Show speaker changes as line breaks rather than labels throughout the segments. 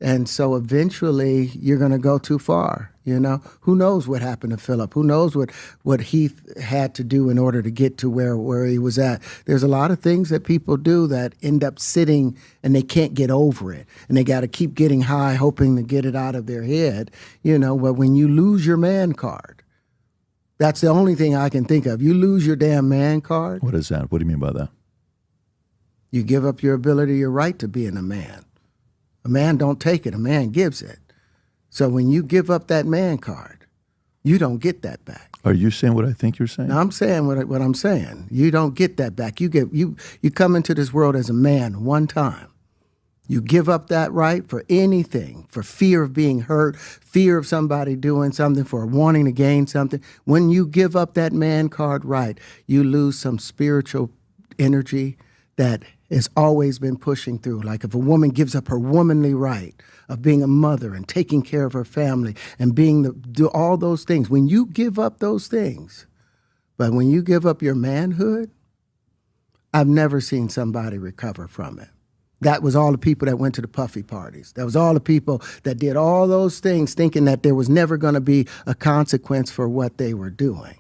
And so eventually you're going to go too far. Who knows what happened to Philip? Who knows what Heath had to do in order to get to where he was at? There's a lot of things that people do that end up sitting and they can't get over it. And they got to keep getting high, hoping to get it out of their head. But when you lose your man card, that's the only thing I can think of. You lose your damn man card.
What is that? What do you mean by that?
You give up your ability, your right to being a man. A man don't take it. A man gives it. So when you give up that man card, you don't get that back.
Are you saying what I think you're saying?
No, I'm saying what I'm saying. You don't get that back. You come into this world as a man one time. You give up that right for anything, for fear of being hurt, fear of somebody doing something, for wanting to gain something. When you give up that man card right, you lose some spiritual energy that has always been pushing through. Like if a woman gives up her womanly right of being a mother and taking care of her family and do all those things, when you give up those things, but when you give up your manhood, I've never seen somebody recover from it. That was all the people that went to the puffy parties. That was all the people that did all those things thinking that there was never going to be a consequence for what they were doing.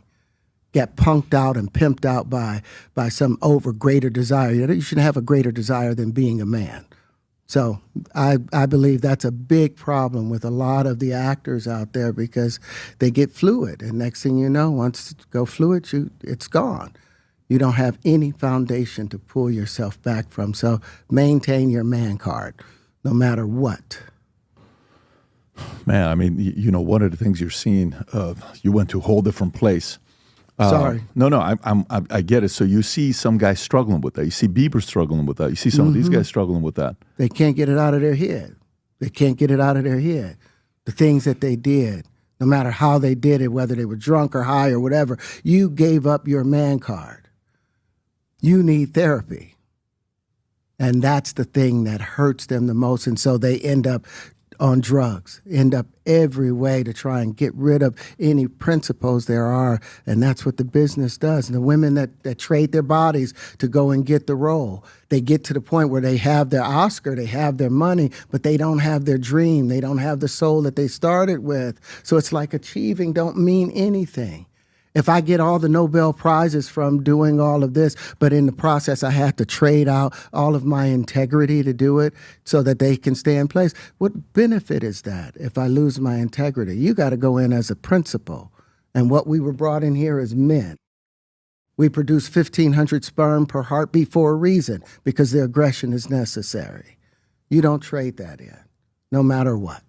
Get punked out and pimped out by some greater desire. You shouldn't have a greater desire than being a man. So I believe that's a big problem with a lot of the actors out there because they get fluid. And next thing you know, once you go fluid, it's gone. You don't have any foundation to pull yourself back from. So maintain your man card, no matter what.
Man, I mean, one of the things you're seeing, you went to a whole different place.
Sorry.
No, I get it. So you see some guys struggling with that. You see Bieber struggling with that. You see some of these guys struggling with that.
They can't get it out of their head. They can't get it out of their head. The things that they did, no matter how they did it, whether they were drunk or high or whatever, you gave up your man card. You need therapy. And that's the thing that hurts them the most. And so they end up on drugs, end up every way to try and get rid of any principles there are. And that's what the business does. And the women that trade their bodies to go and get the role, they get to the point where they have their Oscar, they have their money, but they don't have their dream. They don't have the soul that they started with. So it's like achieving don't mean anything. If I get all the Nobel Prizes from doing all of this, but in the process I have to trade out all of my integrity to do it so that they can stay in place, what benefit is that if I lose my integrity? You got to go in as a principal. And what we were brought in here as men. We produce 1,500 sperm per heartbeat for a reason, because the aggression is necessary. You don't trade that in, no matter what.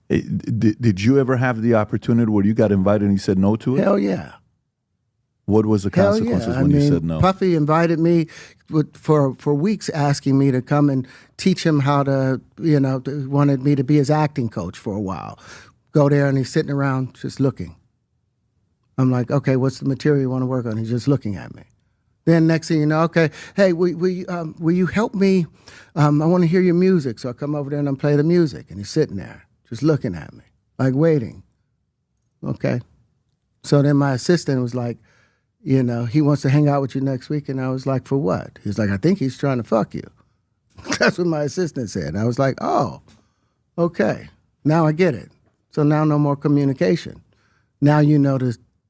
Did you ever have the opportunity where you got invited and you said no to it?
Hell yeah.
What was the consequences when you said no?
Puffy invited me for weeks, asking me to come and teach him how to, wanted me to be his acting coach for a while. Go there and he's sitting around just looking. I'm like, okay, what's the material you want to work on? He's just looking at me. Then next thing you know, okay, hey, will you help me? I want to hear your music. So I come over there and I play the music. And he's sitting there just looking at me, like waiting. Okay. So then my assistant was like, he wants to hang out with you next week. And I was like, for what? He's like, I think he's trying to fuck you. That's what my assistant said. And I was like, oh, okay. Now I get it. So now no more communication. Now you know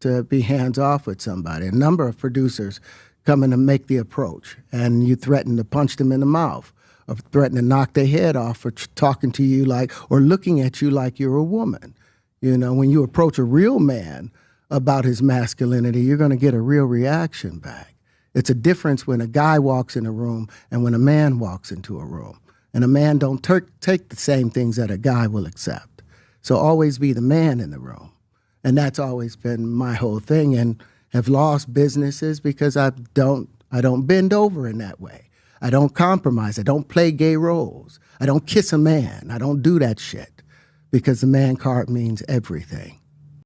to be hands off with somebody. A number of producers come in and make the approach, and you threaten to punch them in the mouth, or threaten to knock their head off for talking to you or looking at you like you're a woman. When you approach a real man about his masculinity, you're going to get a real reaction back. It's a difference when a guy walks in a room and when a man walks into a room. And a man don't take the same things that a guy will accept. So always be the man in the room. And that's always been my whole thing, and have lost businesses because I don't bend over in that way. I don't compromise. I don't play gay roles. I don't kiss a man. I don't do that shit, because the man card means everything.